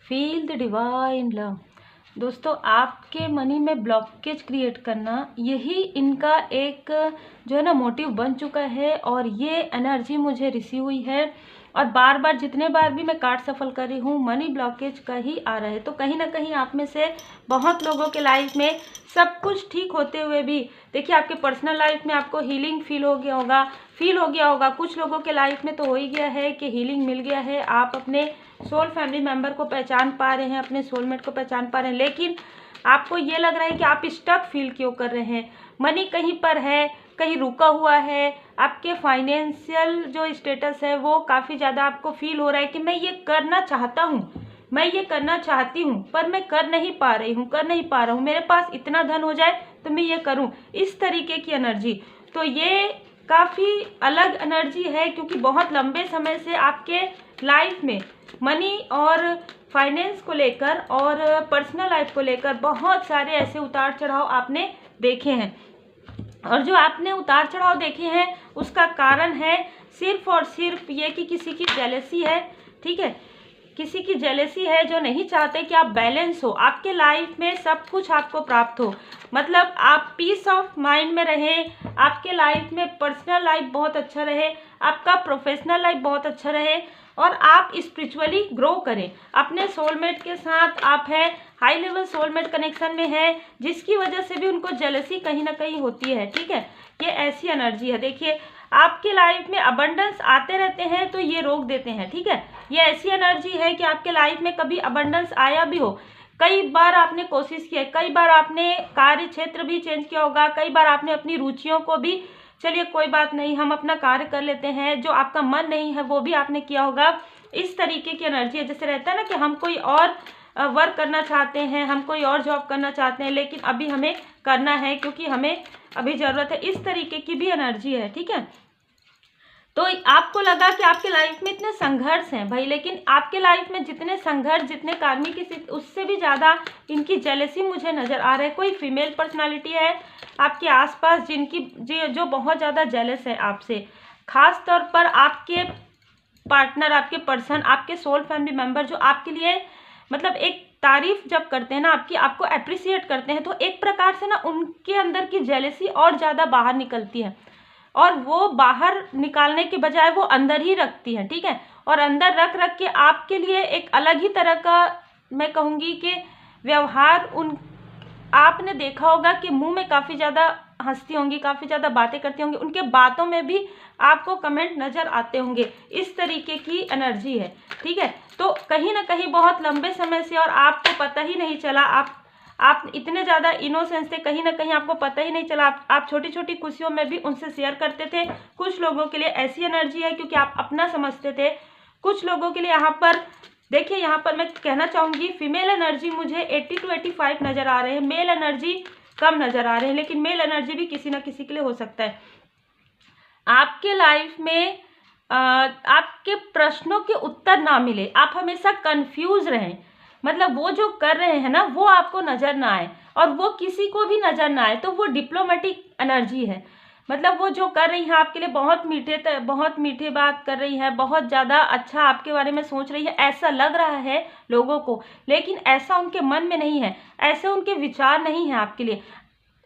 Feel the divine love. दोस्तों, आपके money में ब्लॉकेज क्रिएट करना, यही इनका एक जो है ना मोटिव बन चुका है। और ये एनर्जी मुझे रिसीव हुई है और बार बार जितने बार भी मैं कार्ड सफल कर रही हूँ, मनी ब्लॉकेज का ही आ रहा है। तो कहीं ना कहीं आप में से बहुत लोगों के लाइफ में सब कुछ ठीक होते हुए भी देखिए, आपके पर्सनल लाइफ में आपको हीलिंग फील हो गया होगा। कुछ लोगों के लाइफ में तो हो ही गया है कि हीलिंग मिल गया है। आप अपने सोल फैमिली मेंबर को पहचान पा रहे हैं, अपने सोलमेट को पहचान पा रहे हैं, लेकिन आपको ये लग रहा है कि आप स्टक फील क्यों कर रहे हैं। मनी कहीं पर है, कहीं रुका हुआ है। आपके फाइनेंशियल जो स्टेटस है वो काफ़ी ज़्यादा आपको फील हो रहा है कि मैं ये करना चाहता हूँ, मैं ये करना चाहती हूँ, पर मैं कर नहीं पा रहा हूँ। मेरे पास इतना धन हो जाए तो मैं ये करूँ, इस तरीके की एनर्जी। तो ये काफ़ी अलग एनर्जी है, क्योंकि बहुत लंबे समय से आपके लाइफ में मनी और फाइनेंस को लेकर और पर्सनल लाइफ को लेकर बहुत सारे ऐसे उतार चढ़ाव आपने देखे हैं। और जो आपने उतार चढ़ाव देखे हैं उसका कारण है सिर्फ और सिर्फ ये कि किसी की जेलसी है। ठीक है, किसी की जेलसी है जो नहीं चाहते कि आप बैलेंस हो, आपके लाइफ में सब कुछ आपको प्राप्त हो। मतलब आप पीस ऑफ माइंड में रहें, आपके लाइफ में पर्सनल लाइफ बहुत अच्छा रहे, आपका प्रोफेशनल लाइफ बहुत अच्छा रहे और आप स्पिरिचुअली ग्रो करें। अपने सोलमेट के साथ आप है हाई लेवल सोलमेट कनेक्शन में है, जिसकी वजह से भी उनको जेलसी कहीं ना कहीं होती है। ठीक है, ये ऐसी एनर्जी है। देखिए, आपके लाइफ में अबंडेंस आते रहते हैं तो ये रोक देते हैं। ठीक है, ये ऐसी एनर्जी है कि आपके लाइफ में कभी अबंडेंस आया भी हो, कई बार आपने कोशिश की है, कई बार आपने कार्य क्षेत्र भी चेंज किया होगा, कई बार आपने अपनी रुचियों को भी, चलिए कोई बात नहीं, हम अपना कार्य कर लेते हैं, जो आपका मन नहीं है वो भी आपने किया होगा। इस तरीके की एनर्जी है। जैसे रहता है ना कि हम कोई और वर्क करना चाहते हैं, हम कोई और जॉब करना चाहते हैं, लेकिन अभी हमें करना है क्योंकि हमें अभी ज़रूरत है। इस तरीके की भी एनर्जी है। ठीक है, तो आपको लगा कि आपके लाइफ में इतने संघर्ष हैं भाई, लेकिन आपके लाइफ में जितने संघर्ष, जितने कार्मिक स्थिति, उससे भी ज़्यादा इनकी जेलसी मुझे नज़र आ रहा है। कोई फीमेल पर्सनालिटी है आपके आसपास जिनकी जो बहुत ज़्यादा जेलस है आपसे, खास तौर पर आपके पार्टनर, आपके पर्सन, आपके सोल फैमिली मेम्बर जो आपके लिए मतलब एक तारीफ जब करते हैं ना आपकी, आपको अप्रिसिएट करते हैं, तो एक प्रकार से ना उनके अंदर की जेलसी और ज़्यादा बाहर निकलती है और वो बाहर निकालने के बजाय वो अंदर ही रखती है। ठीक है, और अंदर रख रख के आपके लिए एक अलग ही तरह का, मैं कहूँगी कि व्यवहार आपने देखा होगा कि मुंह में काफ़ी ज़्यादा हंसती होंगी, काफ़ी ज़्यादा बातें करती होंगी, उनके बातों में भी आपको कमेंट नज़र आते होंगे। इस तरीके की एनर्जी है। ठीक है, तो कहीं ना कहीं बहुत लंबे समय से और आपको पता ही नहीं चला, आप इतने ज़्यादा इनोसेंस थे, कहीं ना कहीं आपको पता ही नहीं चला। आप छोटी छोटी खुशियों में भी उनसे शेयर करते थे। कुछ लोगों के लिए ऐसी एनर्जी है क्योंकि आप अपना समझते थे। कुछ लोगों के लिए यहाँ पर देखिए, यहाँ पर मैं कहना चाहूँगी फीमेल एनर्जी मुझे 80 to 85 नज़र आ रहे हैं, मेल एनर्जी कम नज़र आ रहे हैं, लेकिन मेल एनर्जी भी किसी ना किसी के लिए हो सकता है। आपके लाइफ में आपके प्रश्नों के उत्तर ना मिले, आप हमेशा कंफ्यूज रहें, मतलब वो जो कर रहे हैं ना वो आपको नज़र ना आए और वो किसी को भी नज़र ना आए, तो वो डिप्लोमेटिक एनर्जी है। मतलब वो जो कर रही हैं आपके लिए बहुत मीठे बात कर रही है, बहुत ज़्यादा अच्छा आपके बारे में सोच रही है, ऐसा लग रहा है लोगों को, लेकिन ऐसा उनके मन में नहीं है, ऐसे उनके विचार नहीं है आपके लिए।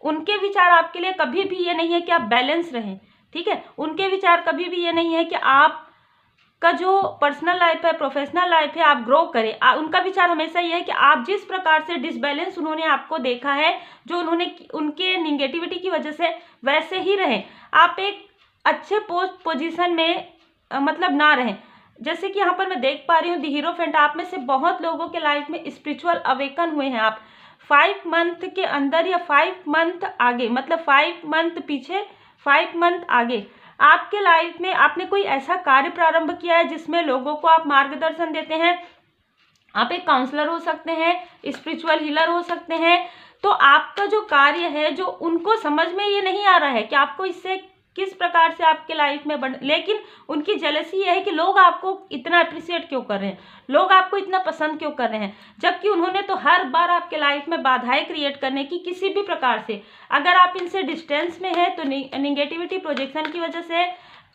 उनके विचार आपके लिए कभी भी ये नहीं है कि आप बैलेंस रहें। ठीक है, उनके विचार कभी भी ये नहीं है कि आप का जो पर्सनल लाइफ है, प्रोफेशनल लाइफ है, आप ग्रो करें। उनका विचार हमेशा ये है कि आप जिस प्रकार से डिसबैलेंस उन्होंने आपको देखा है, जो उन्होंने उनके निगेटिविटी की वजह से, वैसे ही रहें। आप एक अच्छे पोजीशन में मतलब ना रहें। जैसे कि यहाँ पर मैं देख पा रही हूँ द हीरोफेंट, आप में से बहुत लोगों के लाइफ में स्पिरिचुअल अवेकन हुए हैं। आप 5 मंथ के अंदर या 5 मंथ आगे, मतलब 5 मंथ पीछे 5 मंथ आगे आपके लाइफ में आपने कोई ऐसा कार्य प्रारंभ किया है जिसमें लोगों को आप मार्गदर्शन देते हैं। आप एक काउंसलर हो सकते हैं, स्पिरिचुअल हीलर हो सकते हैं। तो आपका जो कार्य है, जो उनको समझ में ये नहीं आ रहा है कि आपको इससे किस प्रकार से आपके लाइफ में लेकिन उनकी जेलसी ये है कि लोग आपको इतना अप्रिशिएट क्यों कर रहे हैं, लोग आपको इतना पसंद क्यों कर रहे हैं, जबकि उन्होंने तो हर बार आपके लाइफ में बाधाएं क्रिएट करने की किसी भी प्रकार से, अगर आप इनसे डिस्टेंस में हैं तो निगेटिविटी प्रोजेक्शन की वजह से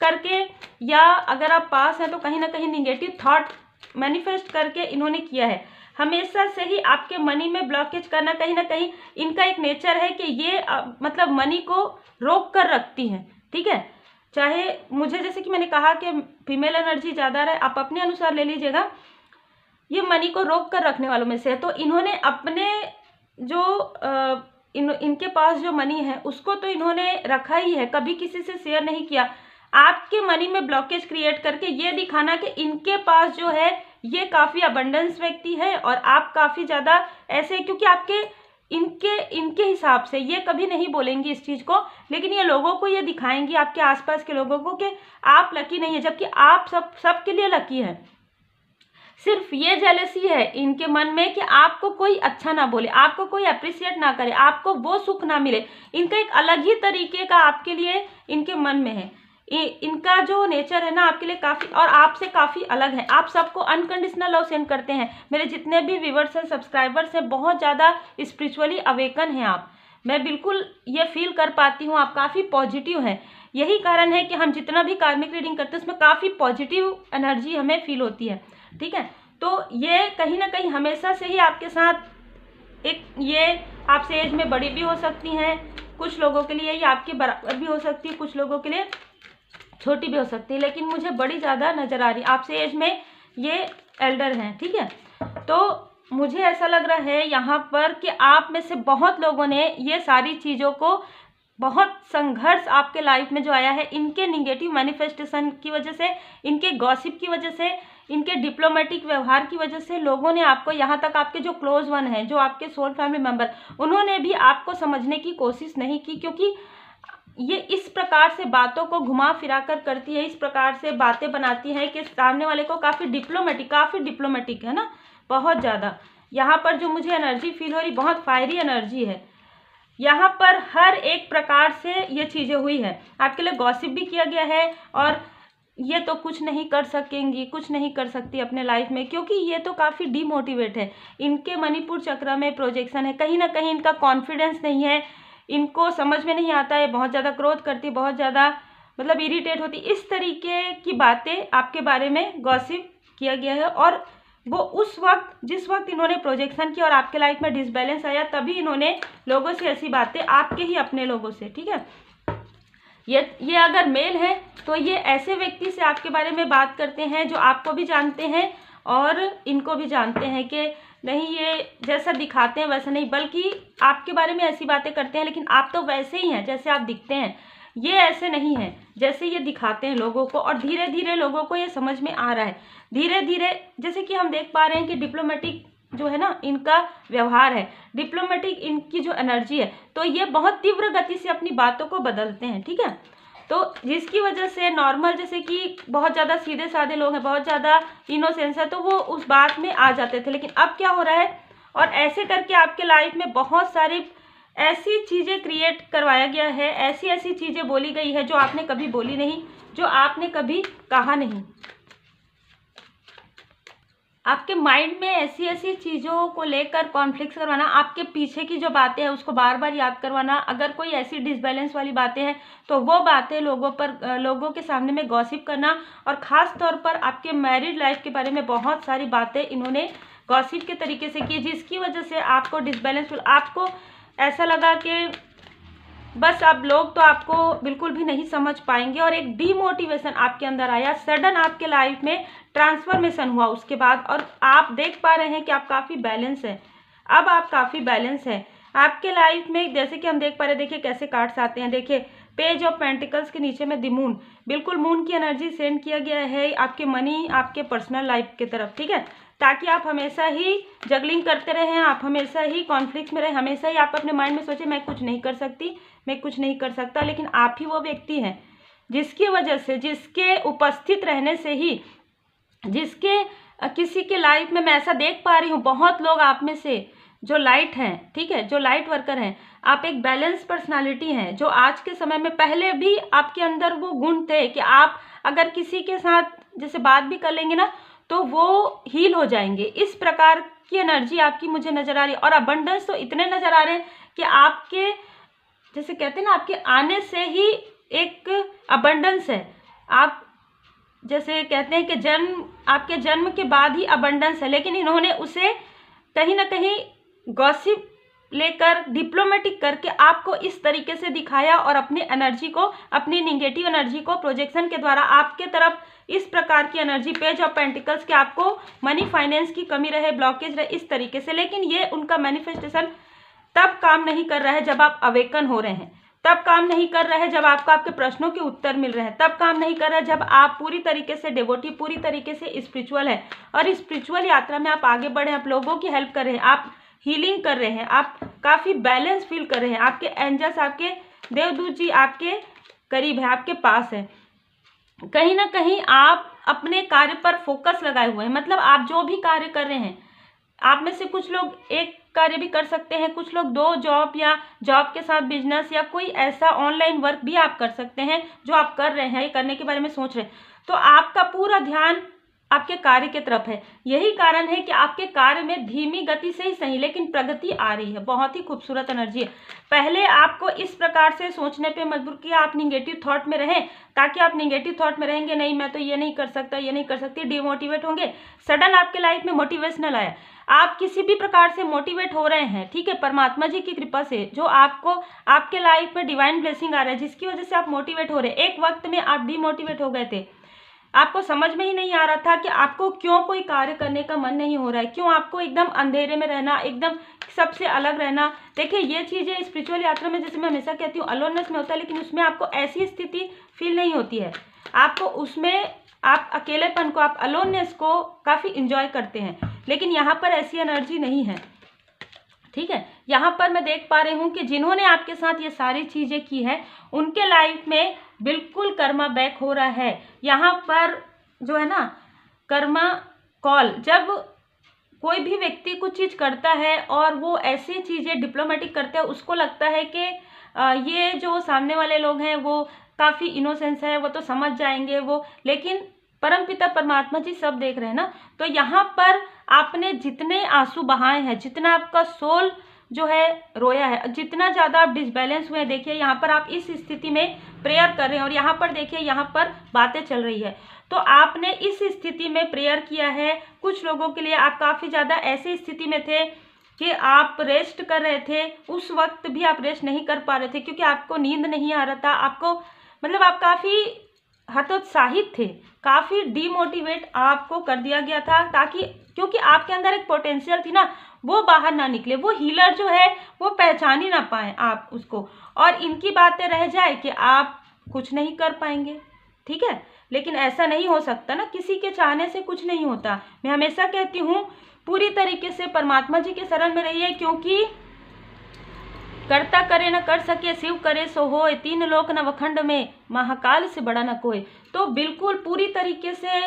करके, या अगर आप पास हैं तो कहीं ना कहीं निगेटिव थॉट मैनिफेस्ट करके इन्होंने किया है। हमेशा से ही आपके मनी में ब्लॉकेज करना, कहीं ना कहीं इनका एक नेचर है कि ये मतलब मनी को रोक कर रखती हैं, ठीक है। चाहे मुझे, जैसे कि मैंने कहा कि फीमेल एनर्जी ज़्यादा रहे, आप अपने अनुसार ले लीजिएगा, ये मनी को रोक कर रखने वालों में से है। तो इन्होंने अपने जो इनके पास जो मनी है उसको तो इन्होंने रखा ही है, कभी किसी से शेयर नहीं किया। आपके मनी में ब्लॉकेज क्रिएट करके ये दिखाना कि इनके पास जो है ये काफ़ी अबंडेंस व्यक्ति है और आप काफ़ी ज़्यादा ऐसे, क्योंकि आपके इनके हिसाब से ये कभी नहीं बोलेंगी इस चीज़ को, लेकिन ये लोगों को ये दिखाएंगी, आपके आसपास के लोगों को, कि आप लकी नहीं है, जबकि आप सबके लिए लकी है। सिर्फ ये जेलसी है इनके मन में कि आपको कोई अच्छा ना बोले, आपको कोई अप्रिशिएट ना करे, आपको वो सुख ना मिले। इनका एक अलग ही तरीके का आपके लिए इनके मन में है। इनका जो नेचर है ना आपके लिए काफ़ी और आपसे काफ़ी अलग है। आप सबको अनकंडीशनल लव सेंड करते हैं। मेरे जितने भी व्यूवर्स हैं, सब्सक्राइबर्स हैं, बहुत ज़्यादा स्पिरिचुअली अवेकन हैं आप। मैं बिल्कुल ये फील कर पाती हूँ, आप काफ़ी पॉजिटिव हैं। यही कारण है कि हम जितना भी कार्मिक रीडिंग करते हैं उसमें काफ़ी पॉजिटिव एनर्जी हमें फील होती है, ठीक है। तो ये कहीं ना कहीं हमेशा से ही आपके साथ एक, ये आपसे एज में बड़ी भी हो सकती हैं, कुछ लोगों के लिए ये आपके बराबर भी हो सकती है, कुछ लोगों के लिए छोटी भी हो सकती है, लेकिन मुझे बड़ी ज़्यादा नज़र आ रही है। आपसे एज में ये एल्डर हैं, ठीक है। तो मुझे ऐसा लग रहा है यहाँ पर कि आप में से बहुत लोगों ने ये सारी चीज़ों को, बहुत संघर्ष आपके लाइफ में जो आया है इनके निगेटिव मैनिफेस्टेशन की वजह से, इनके गॉसिप की वजह से, इनके डिप्लोमेटिक व्यवहार की वजह से लोगों ने आपको, यहाँ तक आपके जो क्लोज वन हैं, जो आपके सोल फैमिली मेंबर, उन्होंने भी आपको समझने की कोशिश नहीं की, क्योंकि ये इस प्रकार से बातों को घुमा फिरा कर करती है, इस प्रकार से बातें बनाती है कि सामने वाले को काफ़ी डिप्लोमेटिक है ना, बहुत ज़्यादा। यहाँ पर जो मुझे एनर्जी फील हो रही, बहुत फायरी एनर्जी है। यहाँ पर हर एक प्रकार से ये चीज़ें हुई है, आपके लिए गॉसिप भी किया गया है, और ये तो कुछ नहीं कर सकेंगी, कुछ नहीं कर सकती अपने लाइफ में, क्योंकि ये तो काफ़ी डीमोटिवेट है। इनके मणिपुर चक्र में प्रोजेक्शन है, कहीं ना कहीं इनका कॉन्फिडेंस नहीं है, इनको समझ में नहीं आता है, बहुत ज़्यादा क्रोध करती, बहुत ज़्यादा मतलब इरिटेट होती, इस तरीके की बातें आपके बारे में गॉसिप किया गया है। और वो उस वक्त, जिस वक्त इन्होंने प्रोजेक्शन किया और आपके लाइफ में डिसबैलेंस आया, तभी इन्होंने लोगों से ऐसी बातें, आपके ही अपने लोगों से, ठीक है। ये अगर मेल है तो ये ऐसे व्यक्ति से आपके बारे में बात करते हैं जो आपको भी जानते हैं और इनको भी जानते हैं कि नहीं, ये जैसा दिखाते हैं वैसा नहीं, बल्कि आपके बारे में ऐसी बातें करते हैं, लेकिन आप तो वैसे ही हैं जैसे आप दिखते हैं, ये ऐसे नहीं है जैसे ये दिखाते हैं लोगों को। और धीरे धीरे लोगों को ये समझ में आ रहा है, धीरे धीरे, जैसे कि हम देख पा रहे हैं कि डिप्लोमेटिक जो है ना इनका व्यवहार है, डिप्लोमेटिक इनकी जो एनर्जी है, तो ये बहुत तीव्र गति से अपनी बातों को बदलते हैं, ठीक है। तो जिसकी वजह से नॉर्मल, जैसे कि बहुत ज़्यादा सीधे साधे लोग हैं, बहुत ज़्यादा इनोसेंस है, तो वो उस बात में आ जाते थे, लेकिन अब क्या हो रहा है, और ऐसे करके आपके लाइफ में बहुत सारी ऐसी चीज़ें क्रिएट करवाया गया है, ऐसी ऐसी चीज़ें बोली गई है जो आपने कभी बोली नहीं, जो आपने कभी कहा नहीं। आपके माइंड में ऐसी ऐसी चीज़ों को लेकर कॉन्फ्लिक्ट करवाना, आपके पीछे की जो बातें हैं उसको बार बार याद करवाना, अगर कोई ऐसी डिसबैलेंस वाली बातें हैं तो वो बातें लोगों के सामने में गॉसिप करना, और ख़ास तौर पर आपके मैरिड लाइफ के बारे में बहुत सारी बातें इन्होंने गॉसिप के तरीके से की, जिसकी वजह से आपको डिसबैलेंस, आपको ऐसा लगा कि बस अब लोग तो आपको बिल्कुल भी नहीं समझ पाएंगे, और एक डीमोटिवेशन आपके अंदर आया, सडन आपके लाइफ में ट्रांसफॉर्मेशन हुआ उसके बाद, और आप देख पा रहे हैं कि आप काफ़ी बैलेंस है, अब आप काफ़ी बैलेंस है आपके लाइफ में। जैसे कि हम देख पा रहे हैं, देखिए कैसे कार्ड्स आते हैं, देखिए पेज ऑफ पेंटिकल्स के नीचे में द मून, बिल्कुल मून की एनर्जी सेंड किया गया है आपके मनी, आपके पर्सनल लाइफ की तरफ, ठीक है, ताकि आप हमेशा ही जगलिंग करते रहें, आप हमेशा ही कॉन्फ्लिक्ट में रहें, हमेशा ही आप अपने माइंड में सोचें मैं कुछ नहीं कर सकती, मैं कुछ नहीं कर सकता, लेकिन आप ही वो व्यक्ति हैं जिसकी वजह से, जिसके उपस्थित रहने से ही, जिसके किसी के लाइफ में मैं ऐसा देख पा रही हूँ, बहुत लोग आप में से जो लाइट हैं, ठीक है, जो लाइट वर्कर हैं, आप एक बैलेंस पर्सनालिटी हैं, जो आज के समय में, पहले भी आपके अंदर वो गुण थे कि आप अगर किसी के साथ जैसे बात भी कर लेंगे ना तो वो हील हो जाएंगे, इस प्रकार की एनर्जी आपकी मुझे नज़र आ रही है। और अबंडेंस तो इतने नज़र आ रहे हैं कि आपके, जैसे कहते हैं ना, आपके आने से ही एक अबंडेंस है, आप जैसे कहते हैं कि आपके जन्म के बाद ही अबंडेंस है, लेकिन इन्होंने उसे कहीं ना कहीं गॉसिप लेकर डिप्लोमेटिक करके आपको इस तरीके से दिखाया और अपनी एनर्जी को, अपनी निगेटिव एनर्जी को प्रोजेक्शन के द्वारा आपके तरफ इस प्रकार की एनर्जी, पेज ऑफ पेंटिकल्स के आपको मनी फाइनेंस की कमी रहे, ब्लॉकेज रहे, इस तरीके से। लेकिन ये उनका मैनिफेस्टेशन तब काम नहीं कर रहा है जब आप अवेकन हो रहे हैं, तब काम नहीं कर रहा है जब आपको आपके प्रश्नों के उत्तर मिल रहे हैं, तब काम नहीं कर रहा है जब आप पूरी तरीके से डिवोटी, पूरी तरीके से स्पिरिचुअल है और स्पिरिचुअल यात्रा में आप आगे बढ़े, आप लोगों की हेल्प कर रहे हैं, आप हीलिंग कर रहे हैं, आप काफ़ी बैलेंस फील कर रहे हैं, आपके एंजल्स, आपके देवदूत जी आपके करीब है, आपके पास है। कहीं ना कहीं आप अपने कार्य पर फोकस लगाए हुए हैं, मतलब आप जो भी कार्य कर रहे हैं, आप में से कुछ लोग एक कार्य भी कर सकते हैं, कुछ लोग 2 जॉब या जॉब के साथ बिजनेस या कोई ऐसा ऑनलाइन वर्क भी आप कर सकते हैं जो आप कर रहे हैं, करने के बारे में सोच रहे हैं। तो आपका पूरा ध्यान आपके कार्य की तरफ है। यही कारण है कि आपके कार्य में धीमी गति से ही सही लेकिन प्रगति आ रही है। बहुत ही खूबसूरत एनर्जी है। पहले आपको इस प्रकार से सोचने पे मजबूर किया, आप निगेटिव थॉट में रहें, ताकि आप निगेटिव थॉट में रहेंगे, नहीं मैं तो ये नहीं कर सकता, ये नहीं कर सकती, डिमोटिवेट होंगे। सडन आपके लाइफ में मोटिवेशनल आया, आप किसी भी प्रकार से मोटिवेट हो रहे हैं, ठीक है, परमात्मा जी की कृपा से, जो आपको आपके लाइफ में डिवाइन ब्लेसिंग आ रहा है, जिसकी वजह से आप मोटिवेट हो रहे हैं। एक वक्त में आप डिमोटिवेट हो गए थे, आपको समझ में ही नहीं आ रहा था कि आपको क्यों कोई कार्य करने का मन नहीं हो रहा है, क्यों आपको एकदम अंधेरे में रहना, एकदम सबसे अलग रहना। देखिए ये चीज़ें स्पिरिचुअल यात्रा में, जैसे मैं हमेशा कहती हूँ, अलोननेस में होता है, लेकिन उसमें आपको ऐसी स्थिति फील नहीं होती है। आपको उसमें आप अकेलेपन को, आप अलोननेस को काफ़ी इंजॉय करते हैं, लेकिन यहाँ पर ऐसी एनर्जी नहीं है, ठीक है। यहाँ पर मैं देख पा रही हूँ कि जिन्होंने आपके साथ ये सारी चीज़ें की है उनके लाइफ में बिल्कुल कर्मा बैक हो रहा है। यहाँ पर जो है ना कर्मा कॉल, जब कोई भी व्यक्ति कुछ चीज़ करता है और वो ऐसी चीज़ें डिप्लोमेटिक करते हैं, उसको लगता है कि ये जो सामने वाले लोग हैं वो काफ़ी इनोसेंस है, वो तो समझ जाएंगे वो, लेकिन परमपिता परमात्मा जी सब देख रहे हैं ना। तो यहाँ पर आपने जितने आंसू बहाए हैं, जितना आपका सोल जो है रोया है, जितना ज़्यादा आप डिसबैलेंस हुए हैं, देखिए यहाँ पर आप इस स्थिति में प्रेयर कर रहे हैं और यहाँ पर देखिए यहाँ पर बातें चल रही है। तो आपने इस स्थिति में प्रेयर किया है। कुछ लोगों के लिए आप काफ़ी ज़्यादा ऐसी स्थिति में थे कि आप रेस्ट कर रहे थे, उस वक्त भी आप रेस्ट नहीं कर पा रहे थे क्योंकि आपको नींद नहीं आ रहा था, आपको मतलब आप काफ़ी हतोत्साहित थे, काफ़ी डीमोटिवेट आपको कर दिया गया था, ताकि क्योंकि आपके अंदर एक पोटेंशियल थी ना, वो बाहर ना निकले, वो हीलर जो है वो पहचान ही ना पाए आप उसको, और इनकी बातें रह जाए कि आप कुछ नहीं कर पाएंगे, ठीक है। लेकिन ऐसा नहीं हो सकता ना, किसी के चाहने से कुछ नहीं होता। मैं हमेशा कहती हूँ पूरी तरीके से परमात्मा जी के शरण में रहिए, क्योंकि करता करे न कर सके, शिव करे सो होए, 3 लोक नवखंड में, महाकाल से बड़ा न कोई। तो बिल्कुल पूरी तरीके से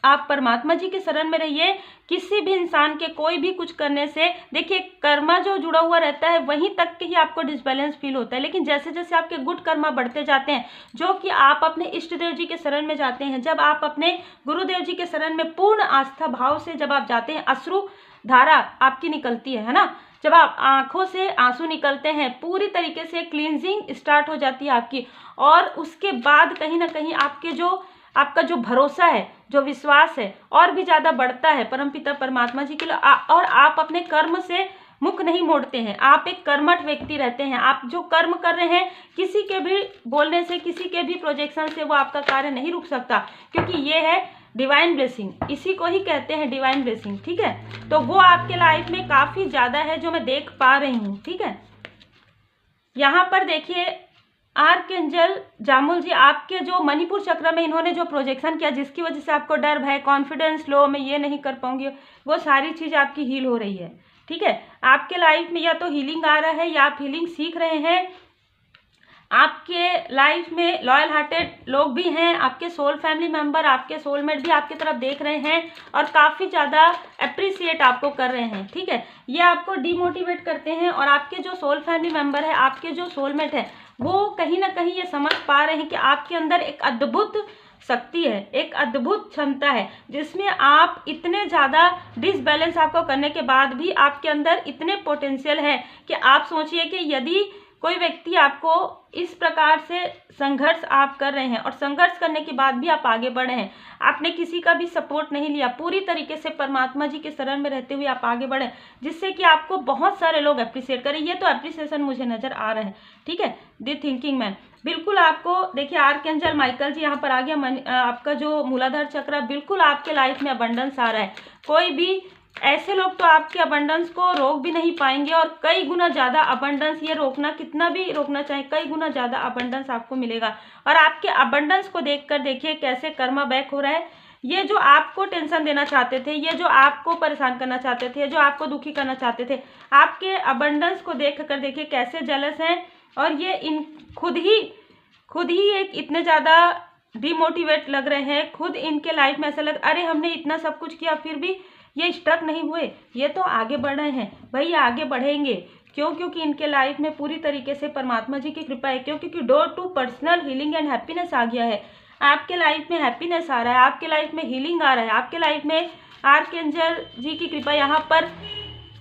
आप परमात्मा जी के शरण में रहिए। किसी भी इंसान के कोई भी कुछ करने से, देखिए कर्मा जो जुड़ा हुआ रहता है वहीं तक के ही आपको डिसबैलेंस फील होता है, लेकिन जैसे जैसे आपके गुड कर्मा बढ़ते जाते हैं, जो कि आप अपने इष्ट देव जी के शरण में जाते हैं, जब आप अपने गुरुदेव जी के शरण में पूर्ण आस्था भाव से जब आप जाते हैं, अश्रु धारा आपकी निकलती है ना, जब आप आंखों से आंसू निकलते हैं, पूरी तरीके से क्लींजिंग स्टार्ट हो जाती है आपकी, और उसके बाद कहीं ना कहीं आपका जो भरोसा है, जो विश्वास है, और भी ज़्यादा बढ़ता है परमपिता परमात्मा जी के लिए, और आप अपने कर्म से मुख नहीं मोड़ते हैं। आप एक कर्मठ व्यक्ति रहते हैं। आप जो कर्म कर रहे हैं, किसी के भी बोलने से, किसी के भी प्रोजेक्शन से वो आपका कार्य नहीं रुक सकता, क्योंकि ये है डिवाइन ब्लेसिंग, इसी को ही कहते हैं डिवाइन ब्लेसिंग, ठीक है। तो वो आपके लाइफ में काफ़ी ज़्यादा है जो मैं देख पा रही हूँ, ठीक है। यहाँ पर देखिए आर्कएंजल जामुल जी आपके जो मणिपुर चक्र में इन्होंने जो प्रोजेक्शन किया, जिसकी वजह से आपको डर, भय, कॉन्फिडेंस लो, मैं ये नहीं कर पाऊंगी, वो सारी चीज़ आपकी हील हो रही है, ठीक है। आपके लाइफ में या तो हीलिंग आ रहा है या आप हीलिंग सीख रहे हैं। आपके लाइफ में लॉयल हार्टेड लोग भी हैं, आपके सोल फैमिली मेंबर, आपके सोलमेट भी आपकी तरफ देख रहे हैं और काफ़ी ज़्यादा अप्रिसिएट आपको कर रहे हैं, ठीक है। ये आपको डीमोटिवेट करते हैं, और आपके जो सोल फैमिली मेंबर है, आपके जो सोलमेट है, वो कहीं ना कहीं ये समझ पा रहे हैं कि आपके अंदर एक अद्भुत शक्ति है, एक अद्भुत क्षमता है, जिसमें आप इतने ज़्यादा डिसबैलेंस आपको करने के बाद भी आपके अंदर इतने पोटेंशियल है कि आप सोचिए कि यदि कोई व्यक्ति आपको इस प्रकार से संघर्ष आप कर रहे हैं और संघर्ष करने के बाद भी आप आगे बढ़े हैं, आपने किसी का भी सपोर्ट नहीं लिया, पूरी तरीके से परमात्मा जी के शरण में रहते हुए आप आगे बढ़े, जिससे कि आपको बहुत सारे लोग अप्रिशिएट करें। ये तो अप्रिसिएशन मुझे नजर आ रहा है, ठीक है। दी थिंकिंग मैन, बिल्कुल आपको देखिए आर्कएंजल माइकल जी यहाँ पर आ गया। आपका जो मूलाधार चक्र, बिल्कुल आपके लाइफ में अबंडेंस आ रहा है। कोई भी ऐसे लोग तो आपके अबंडेंस को रोक भी नहीं पाएंगे और कई गुना ज़्यादा अबंडेंस, ये रोकना कितना भी रोकना चाहे, कई गुना ज़्यादा अबंडेंस आपको मिलेगा। और आपके अबंडेंस को देखकर देखिए कैसे कर्मा बैक हो रहा है। ये जो आपको टेंशन देना चाहते थे, ये जो आपको परेशान करना चाहते थे, जो आपको दुखी करना चाहते थे, आपके अबंडेंस को देख कर देखिए कैसे जेलस हैं। और ये इन खुद ही एक इतने ज़्यादा डिमोटिवेट लग रहे हैं। खुद इनके लाइफ में ऐसा लग, अरे हमने इतना सब कुछ किया फिर भी ये स्टक नहीं हुए, ये तो आगे बढ़ रहे हैं। भाई ये आगे बढ़ेंगे, क्यों? क्योंकि इनके लाइफ में पूरी तरीके से परमात्मा जी की कृपा है। क्यों? क्योंकि door to personal healing and happiness आ गया है। आपके लाइफ में हैप्पीनेस आ रहा है, आपके लाइफ में हीलिंग आ रहा है, आपके लाइफ में आर्कएंजल जी की कृपा, यहाँ पर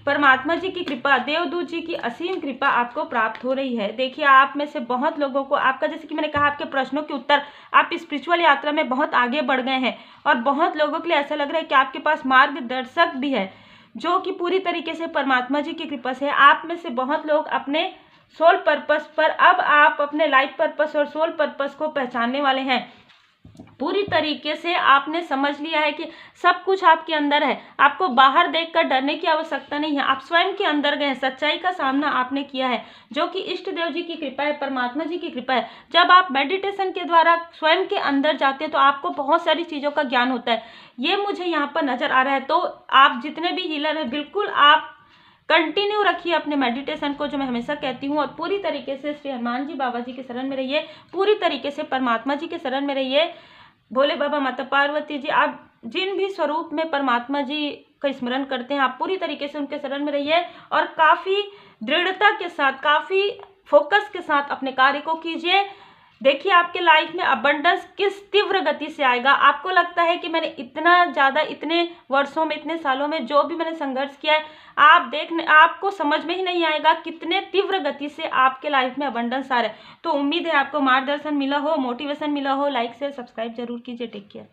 परमात्मा जी की कृपा, देवदूत जी की असीम कृपा आपको प्राप्त हो रही है। देखिए आप में से बहुत लोगों को आपका, जैसे कि मैंने कहा, आपके प्रश्नों के उत्तर, आप स्पिरिचुअल यात्रा में बहुत आगे बढ़ गए हैं। और बहुत लोगों के लिए ऐसा लग रहा है कि आपके पास मार्गदर्शक भी है, जो कि पूरी तरीके से परमात्मा जी की कृपा से है। आप में से बहुत लोग अपने सोल पर्पस पर, अब आप अपने लाइफ पर्पस और सोल पर्पस को पहचानने वाले हैं। पूरी तरीके से आपने समझ लिया है कि सब कुछ आपके अंदर है, आपको बाहर देखकर डरने की आवश्यकता नहीं है। आप स्वयं के अंदर गए, सच्चाई का सामना आपने किया है, जो कि इष्ट देव जी की कृपा है, परमात्मा जी की कृपा है। जब आप मेडिटेशन के द्वारा स्वयं के अंदर जाते हैं तो आपको बहुत सारी चीज़ों का ज्ञान होता है, ये मुझे यहाँ पर नजर आ रहा है। तो आप जितने भी हीलर हैं, बिल्कुल आप कंटिन्यू रखिए अपने मेडिटेशन को, जो मैं हमेशा कहती हूँ, और पूरी तरीके से श्री हनुमान जी बाबा जी के शरण में रहिए, पूरी तरीके से परमात्मा जी के शरण में रहिए। भोले बाबा, माता पार्वती जी, आप जिन भी स्वरूप में परमात्मा जी का स्मरण करते हैं, आप पूरी तरीके से उनके शरण में रहिए और काफ़ी दृढ़ता के साथ, काफ़ी फोकस के साथ अपने कार्य को कीजिए। देखिए आपके लाइफ में अबंडेंस किस तीव्र गति से आएगा। आपको लगता है कि मैंने इतना ज़्यादा, इतने वर्षों में, इतने सालों में जो भी मैंने संघर्ष किया है, आपको समझ में ही नहीं आएगा कितने तीव्र गति से आपके लाइफ में अबंडेंस आ रहा है। तो उम्मीद है आपको मार्गदर्शन मिला हो, मोटिवेशन मिला हो। लाइक शेयर सब्सक्राइब जरूर कीजिए। Take care.